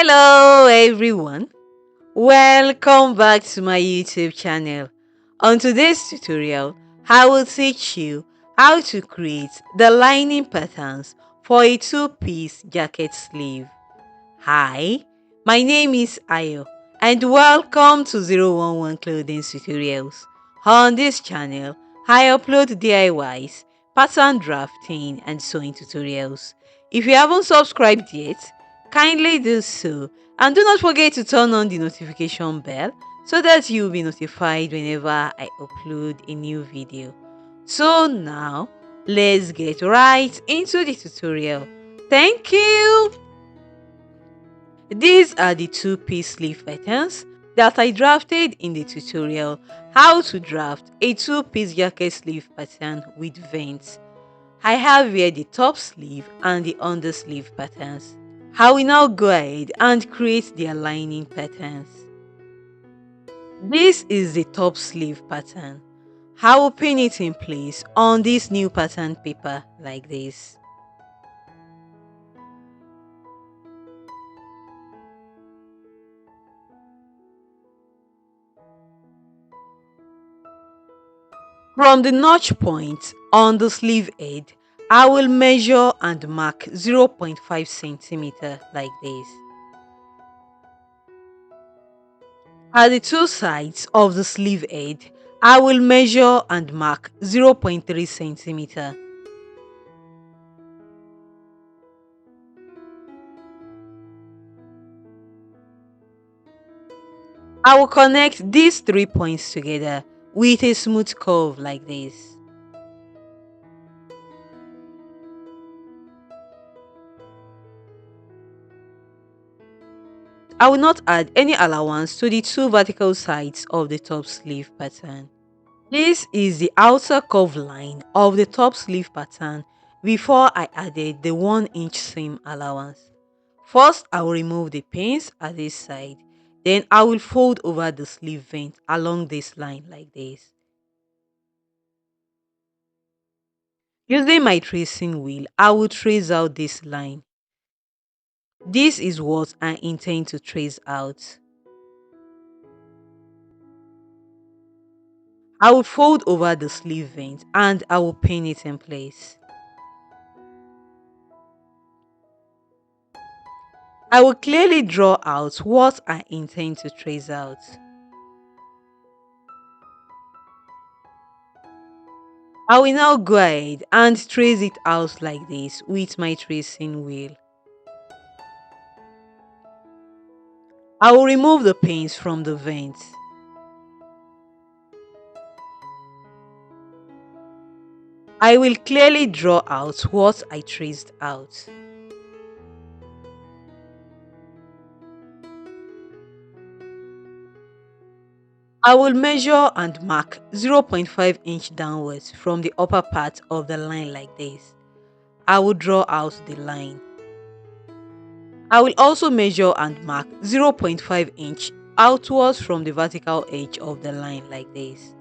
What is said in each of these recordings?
Hello everyone, welcome back to my YouTube channel. On today's tutorial, I will teach you how to create the lining patterns for a two-piece jacket sleeve. Hi, my name is Ayo and welcome to 011 Clothing Tutorials. On this channel, I upload DIYs, pattern drafting and sewing tutorials. If you haven't subscribed yet, kindly do so and do not forget to turn on the notification bell so that you'll be notified whenever I upload a new video. So now, let's get right into the tutorial. Thank you! These are the two-piece sleeve patterns that I drafted in the tutorial how to draft a two-piece jacket sleeve pattern with vents. I have here the top sleeve and the under sleeve patterns. I will now go ahead and create the aligning patterns. This is the top sleeve pattern. I will pin it in place on this new pattern paper like this. From the notch point on the sleeve edge, I will measure and mark 0.5 centimeter like this. At the two sides of the sleeve edge, I will measure and mark 0.3 centimeter. I will connect these 3 points together with a smooth curve like this. I will not add any allowance to the two vertical sides of the top sleeve pattern. This is the outer curve line of the top sleeve pattern before I added the 1 inch seam allowance. First, I will remove the pins at this side. Then I will fold over the sleeve vent along this line like this. Using my tracing wheel, I will trace out this line. This is what I intend to trace out. I will fold over the sleeve vent and I will pin it in place. I will clearly draw out what I intend to trace out. I will now go ahead and trace it out like this with my tracing wheel. I will remove the pins from the vents. I will clearly draw out what I traced out. I will measure and mark 0.5 inch downwards from the upper part of the line like this. I will draw out the line. I will also measure and mark 0.5 inch outwards from the vertical edge of the line like this.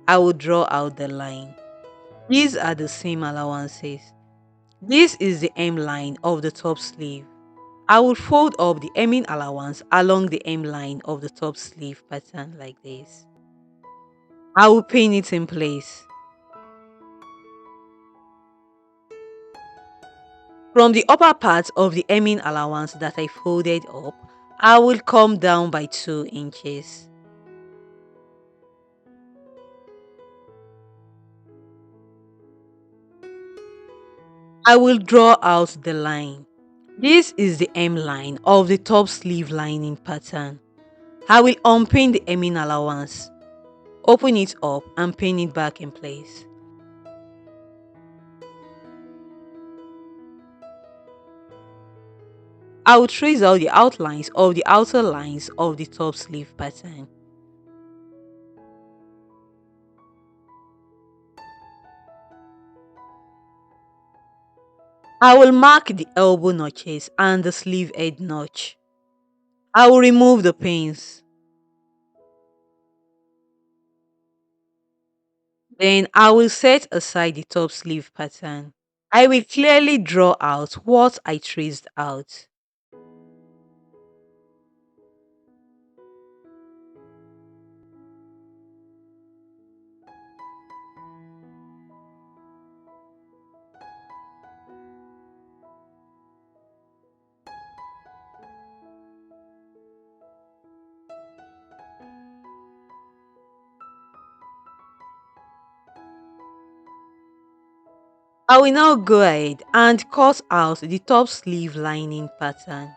I will draw out the line. These are the seam allowances. This is the hem line of the top sleeve. I will fold up the hemming allowance along the hem line of the top sleeve pattern like this. I will pin it in place. From the upper part of the hemming allowance that I folded up, I will come down by 2 inches. I will draw out the line. This is the hem line of the top sleeve lining pattern. I will unpin the hemming allowance, open it up and pin it back in place. I will trace out the outlines of the outer lines of the top sleeve pattern. I will mark the elbow notches and the sleeve edge notch. I will remove the pins. Then I will set aside the top sleeve pattern. I will clearly draw out what I traced out. I will now go ahead and cut out the top sleeve lining pattern.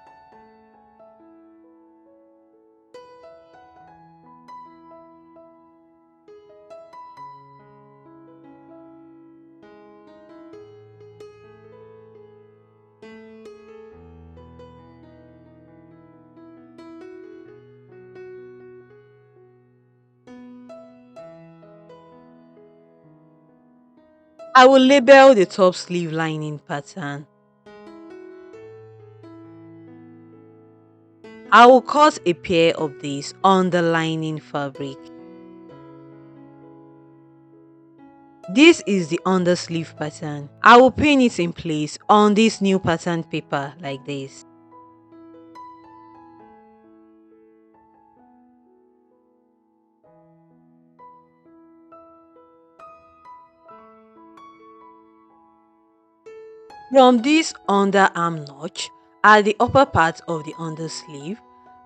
I will label the top sleeve lining pattern. I will cut a pair of these on the lining fabric. This is the undersleeve pattern. I will pin it in place on this new pattern paper like this. From this underarm notch at the upper part of the undersleeve,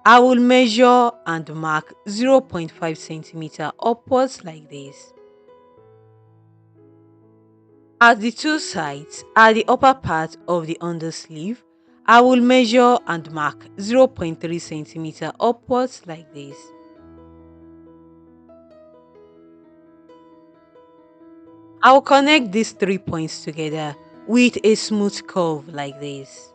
I will measure and mark 0.5 centimeter upwards like this. At the two sides, at the upper part of the undersleeve, I will measure and mark 0.3 centimeter upwards like this. I will connect these 3 points together with a smooth curve like this.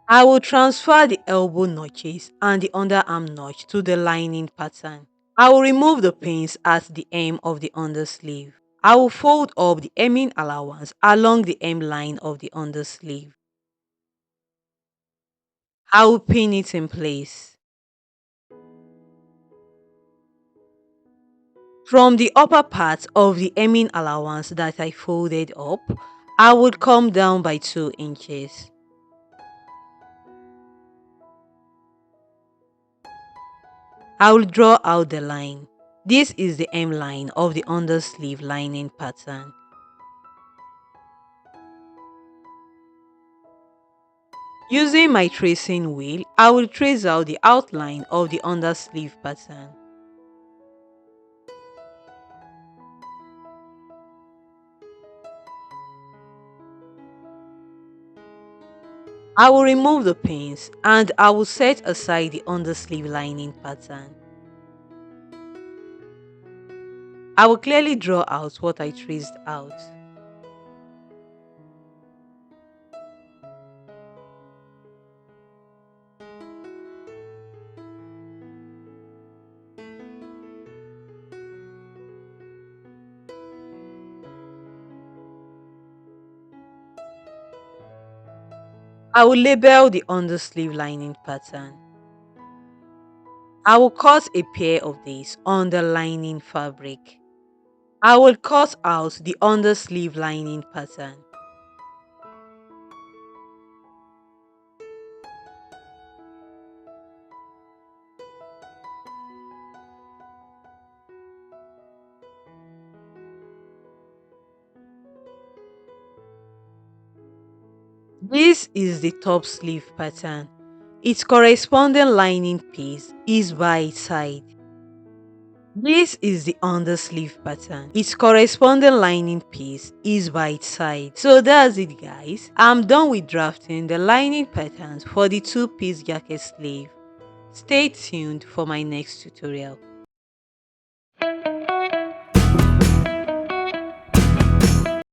I will transfer the elbow notches and the underarm notch to the lining pattern. I will remove the pins at the hem of the undersleeve. I will fold up the hemming allowance along the hem line of the undersleeve. I will pin it in place. From the upper part of the hemming allowance that I folded up, I would come down by 2 inches. I will draw out the line. This is the hem line of the undersleeve lining pattern. Using my tracing wheel, I will trace out the outline of the undersleeve pattern. I will remove the pins and I will set aside the undersleeve lining pattern. I will clearly draw out what I traced out. I will label the undersleeve lining pattern. I will cut a pair of these on the lining fabric. I will cut out the undersleeve lining pattern. This is the top sleeve pattern. Its corresponding lining piece is by its side. This is the undersleeve pattern. Its corresponding lining piece is by its side. So that's it, guys. I'm done with drafting the lining patterns for the two-piece jacket sleeve. Stay tuned for my next tutorial.